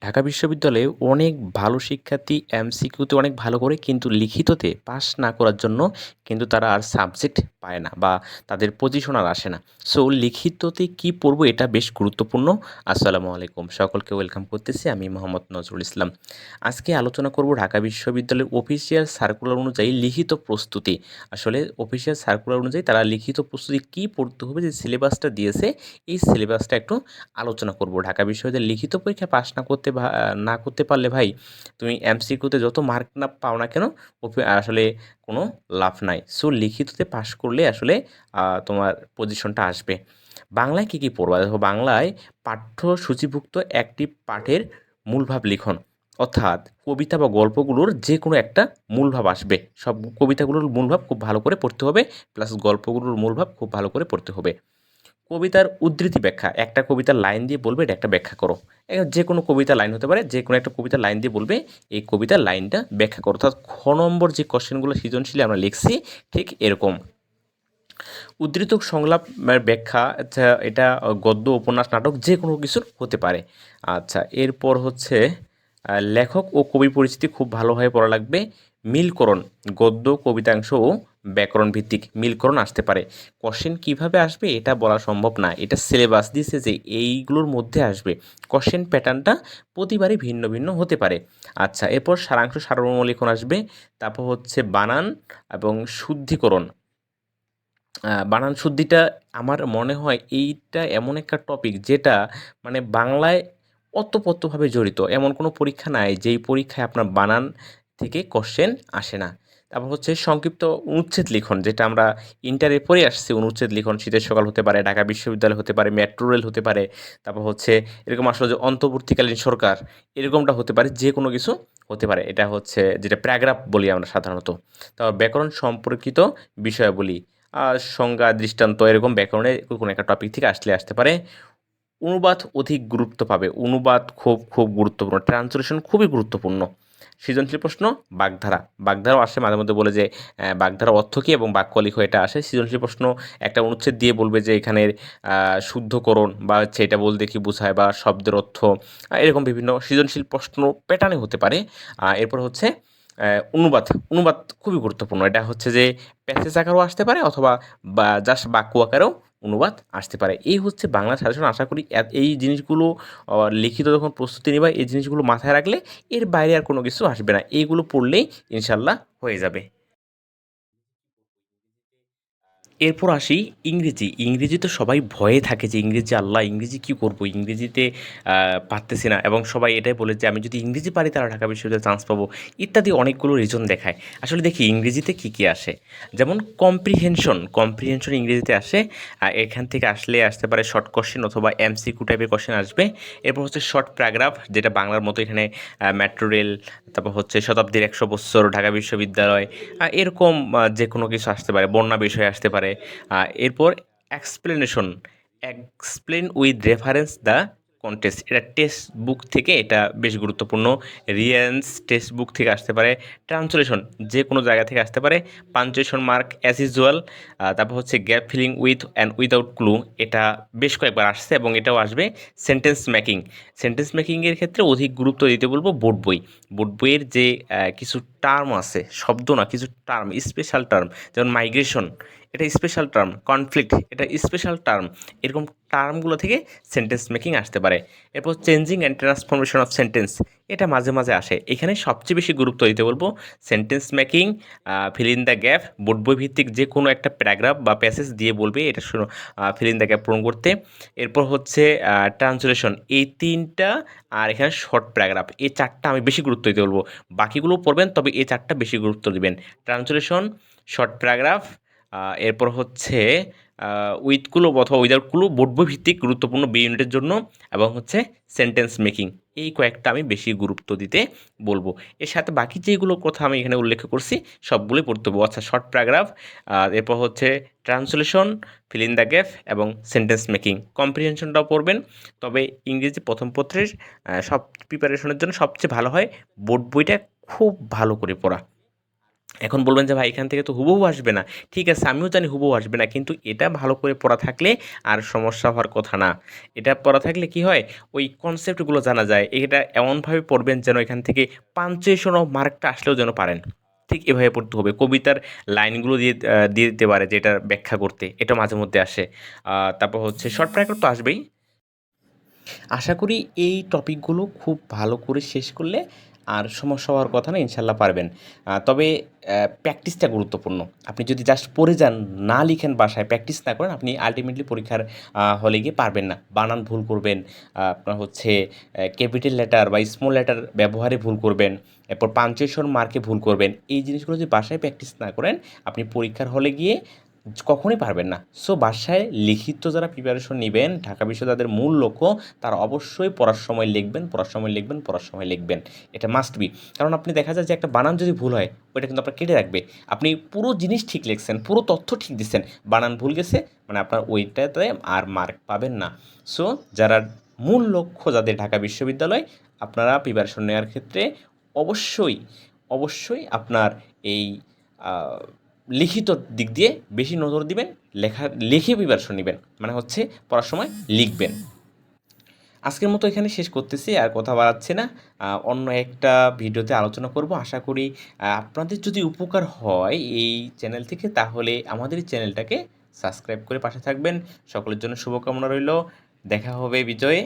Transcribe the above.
ঢাকা বিশ্ববিদ্যালয়ে অনেক ভালো শিক্ষার্থী এমসিকিউতে অনেক ভালো করে কিন্তু লিখিততে পাস না করার জন্য কিন্তু তারা আর সাবজেক্ট পায় না বা তাদের পজিশন আর আসে না। সো লিখিততে কি পড়বো এটা বেশ গুরুত্বপূর্ণ। আসসালামু আলাইকুম, সকলকে ওয়েলকাম করতেছি, আমি মোহাম্মদ নজরুল ইসলাম। আজকে আলোচনা করব ঢাকা বিশ্ববিদ্যালয়ের অফিসিয়াল সার্কুলার অনুযায়ী লিখিত প্রস্তুতি। আসলে অফিসিয়াল সার্কুলার অনুযায়ী তারা লিখিত প্রস্তুতি কি পড়তে হবে, যে সিলেবাসটা দিয়েছে এই সিলেবাসটা একটু আলোচনা করব। ঢাকা বিশ্ববিদ্যালয়ের লিখিত পরীক্ষা পাস না করতে পারলে ভাই তুমি এমসিকিউতে যত মার্ক না পাও না কেন, আসলে কোনো লাভ নাই। সো লিখিততে পাস করলে আসলে তোমার পজিশনটা আসবে। বাংলায় কী কী পড়বা? দেখো, বাংলায় পাঠ্যসূচিভুক্ত একটি পাঠের মূলভাব লিখন, অর্থাৎ কবিতা বা গল্পগুলোর যে কোনো একটা মূলভাব আসবে। সব কবিতাগুলোর মূলভাব খুব ভালো করে পড়তে হবে, প্লাস গল্পগুলোর মূলভাব খুব ভালো করে পড়তে হবে। কবিতার উদ্ধৃতি ব্যাখ্যা, একটা কবিতার লাইন দিয়ে বলবে এটা একটা ব্যাখ্যা করো। যে কোনো কবিতার লাইন হতে পারে, যে কোনো একটা কবিতার লাইন দিয়ে বলবে এই কবিতার লাইনটা ব্যাখ্যা করো। অর্থাৎ খ নম্বর যে কোশ্চেনগুলো সৃজনশীলে আমরা লিখছি ঠিক এরকম। উদ্ধৃত সংলাপ ব্যাখ্যা, আচ্ছা এটা গদ্য, উপন্যাস, নাটক যে কোনো কিছুর হতে পারে। আচ্ছা, এরপর হচ্ছে লেখক ও কবি পরিচিতি খুব ভালোভাবে পড়া লাগবে। মিলকরণ, গদ্য, কবিতাংশ ও ব্যাকরণ ভিত্তিক মিলকরণ আসতে পারে। কোশ্চেন কিভাবে আসবে এটা বলা সম্ভব না, এটা সিলেবাস দিছে যে এইগুলোর মধ্যে আসবে। কোশ্চেন প্যাটার্নটা প্রতিবারই ভিন্ন ভিন্ন হতে পারে। আচ্ছা, এরপর সারাংশ সারমর্ম লিখন আসবে। তারপর হচ্ছে বানান এবং শুদ্ধিকরণ। বানান শুদ্ধিটা আমার মনে হয় এইটা এমন একটা টপিক যেটা মানে বাংলায় ওতপ্রোতভাবে জড়িত। এমন কোনো পরীক্ষা নাই যেই পরীক্ষায় আপনার বানান থেকে কোশ্চেন আসে না। তারপর হচ্ছে সংক্ষিপ্ত অনুচ্ছেদ লিখন, যেটা আমরা ইন্টারে পড়ে আসছি। অনুচ্ছেদ লিখন শীতের সকাল হতে পারে, ঢাকা বিশ্ববিদ্যালয় হতে পারে, মেট্রো রেল হতে পারে। তারপর হচ্ছে এরকম আসলে যে অন্তর্বর্তীকালীন সরকার, এরকমটা হতে পারে, যে কোনো কিছু হতে পারে। এটা হচ্ছে যেটা প্যারাগ্রাফ বলি আমরা সাধারণত। তারপর ব্যাকরণ সম্পর্কিত বিষয়াবলী, সংজ্ঞা, দৃষ্টান্ত, এরকম ব্যাকরণের কোনো একটা টপিক থেকে আসতে পারে। অনুবাদ অধিক গুরুত্ব পাবে, অনুবাদ খুব খুব গুরুত্বপূর্ণ, ট্রান্সলেশন খুবই গুরুত্বপূর্ণ। সৃজনশীল প্রশ্ন, বাগধারা, বাগধারাও আসে মাঝে মধ্যে, বলে যে বাগধারা অর্থ কী এবং বাক্য লিখো, এটা আসে। সৃজনশীল প্রশ্ন একটা অনুচ্ছেদ দিয়ে বলবে যে এখানের শুদ্ধকরণ বা হচ্ছে এটা বলতে কী বোঝায় বা শব্দের অর্থ, এরকম বিভিন্ন সৃজনশীল প্রশ্ন প্যাটার্নে হতে পারে। এরপর হচ্ছে অনুবাদ, অনুবাদ খুবই গুরুত্বপূর্ণ। এটা হচ্ছে যে প্যাসেজ আকারেও আসতে পারে অথবা জাস্ট বাক্য আকারেও অনুবাদ আসতে পারে। এই হচ্ছে বাংলা সাজেশন। আশা করি এই জিনিসগুলো লিখিত যখন প্রস্তুতি নিবা, এই জিনিসগুলো মাথায় রাখলে এর বাইরে আর কোনো কিছু আসবে না। এইগুলো পড়লেই ইনশাল্লাহ হয়ে যাবে। এরপর আসি ইংরেজি। ইংরেজি তো সবাই ভয়ে থাকে যে ইংরেজি, আল্লাহ ইংরেজি কী করব? ইংরেজিতে পারতেছি না, এবং সবাই এটাই বলে যে আমি যদি ইংরেজি পারি তাহলে ঢাকা বিশ্ববিদ্যালয়ে চান্স পাবো, ইত্যাদি অনেকগুলো রিজন দেখায়। আসলে দেখি ইংরেজিতে কী কী আসে। যেমন কম্প্রিহেনশন, কম্প্রিহেনশন ইংরেজিতে আসে। এখান থেকে আসতে পারে শর্ট কোশ্চেন অথবা এমসিকিউ টাইপের কোশ্চেন আসবে। এরপর হচ্ছে শর্ট প্যারাগ্রাফ, যেটা বাংলার মতো এখানে মেট্রো রেল, তারপর হচ্ছে শতাব্দীর 100 বৎসর, ঢাকা বিশ্ববিদ্যালয়, এরকম যে কোনো কিছু আসতে পারে, বন্যা বিষয় আসতে পারে। এরপর explanation, explain with reference the context, এটা টেক্সট বুক থেকে, এটা বেশ গুরুত্বপূর্ণ। রিয়ান্স টেক্সট বুক থেকে আসতে পারে। ট্রান্সলেশন যে কোনো জায়গা থেকে আসতে পারে। Punctuation mark as usual. তারপর হচ্ছে gap filling with and without clue, এটা বেশ কয়েকবার আসছে এবং এটাও আসবে। সেন্টেন্স মেকিং, সেন্টেন্স মেকিংয়ের ক্ষেত্রে অধিক গুরুত্ব দিতে বলবো বোর্ড বই। বোর্ড বইয়ের যে কিছু টার্ম আছে, শব্দ না, কিছু টার্ম, স্পেশাল টার্ম, যেমন মাইগ্রেশন, এটা স্পেশাল টার্ম, কনফ্লিক্ট, এটা স্পেশাল টার্ম, এরকম টার্মগুলো থেকে সেন্টেন্স মেকিং আসতে পারে। এরপর changing and transformation of sentence, এটা মাঝে মাঝে আসে। এখানে সবচেয়ে বেশি গুরুত্ব দিতে বলবো sentence making, fill in the gap, board বই ভিত্তিক যে কোনো একটা প্যারাগ্রাফ বা প্যাসেজ দিয়ে বলবে এটা ফিল ইন দ্য গ্যাপ পূরণ করতে। এরপর হচ্ছে ট্রান্সলেশন, এই তিনটা, আর এখানে শর্ট প্যারাগ্রাফ, এই চারটা আমি বেশি গুরুত্ব দিতে বলবো। বাকিগুলো পড়বেন, তবে এই চারটা বেশি গুরুত্ব দিবেন। ট্রান্সলেশন, শর্ট প্যারাগ্রাফ, এরপর হচ্ছে উইথ ক্লু অথবা উইদাউট ক্লু, বোর্ড বই ভিত্তিক গুরুত্বপূর্ণ বি ইউনিটের জন্য, এবং হচ্ছে সেন্টেন্স মেকিং, এই কয়েকটা আমি বেশি গুরুত্ব দিতে বলবো। এর সাথে বাকি যেগুলো কথা আমি এখানে উল্লেখ করছি সবগুলোই পড়তে হবে। আচ্ছা, শর্ট প্যারাগ্রাফ, এরপর হচ্ছে translation, fill in the gap এবং সেন্টেন্স মেকিং। কম্প্রিহেনশনটাও পড়বেন, তবে ইংরেজি প্রথম পত্রের সব প্রিপারেশনের জন্য সবচেয়ে ভালো হয় বোর্ড বইটা খুব ভালো করে পড়া। এখন বলবেন যে ভাই এখান থেকে তো হুবহু আসবে না। ঠিক আছে, আমিও জানি হুবহু আসবে না, কিন্তু এটা ভালো করে পড়া থাকলে আর সমস্যা হওয়ার কথা না। এটা পড়া থাকলে কি হয়, ওই কনসেপ্টগুলো জানা যায়। এটা এমনভাবে পড়বেন যেন এখান থেকে পাঞ্চুয়েশন অফ মার্কটা আসলেও যেন পারেন। ঠিক এভাবে পড়তে হবে। কবিতার লাইনগুলো দিয়ে দিতে পারে যে এটার ব্যাখ্যা করতে। এটা মাঝে মধ্যে আসে। তারপর হচ্ছে শর্ট প্র্যাকট তো আসবেই। আশা করি এই টপিকগুলো খুব ভালো করে শেষ করলে আর সমস্যা হওয়ার কথা না, ইনশাল্লাহ পারবেন। তবে প্র্যাকটিসটা গুরুত্বপূর্ণ। আপনি যদি জাস্ট পড়ে যান, না লিখেন, বাসায় প্র্যাকটিস না করেন, আপনি আল্টিমেটলি পরীক্ষার হলে গিয়ে পারবেন না। বানান ভুল করবেন, আপনার হচ্ছে ক্যাপিটাল লেটার বা স্মল লেটার ব্যবহারে ভুল করবেন, এরপর পাঞ্চুয়েশন মার্কে ভুল করবেন। এই জিনিসগুলো যদি বাসায় প্র্যাকটিস না করেন, আপনি পরীক্ষার হলে গিয়ে কখনোই পারবেন না। সো বাসায় লিখিত যারা প্রিপারেশন নিবেন, ঢাকা বিশ্বে তাদের মূল লক্ষ্য, তারা অবশ্যই পড়ার সময় লিখবেন, পড়ার সময় লিখবেন, পড়ার সময় লিখবেন। এটা মাস্ট বি। কারণ আপনি দেখা যায় যে একটা বানান যদি ভুল হয়, ওইটা কিন্তু আপনার কেটে রাখবে। আপনি পুরো জিনিস ঠিক লিখছেন, পুরো তথ্য ঠিক দিচ্ছেন, বানান ভুল গেছে, মানে আপনার ওইটাতে আর মার্ক পাবেন না। সো যারা মূল লক্ষ্য যাদের ঢাকা বিশ্ববিদ্যালয়, আপনারা প্রিপারেশন নেওয়ার ক্ষেত্রে অবশ্যই, অবশ্যই আপনার এই আ লিখিত দিক দিয়ে বেশি নজর দিবেন। লিখে প্রিপারেশন নিবেন। মানে হচ্ছে পড়ার সময় লিখবেন। আজকের মতো এখানে শেষ করতেছি, আর কথা বাড়াচ্ছি না। অন্য একটা ভিডিওতে আলোচনা করব। আশা করি আপনাদের যদি উপকার হয় এই চ্যানেল থেকে, তাহলে আমাদের এই চ্যানেলটাকে সাবস্ক্রাইব করে পাশে থাকবেন। সকলের জন্য শুভকামনা রইল। দেখা হবে বিজয়ে।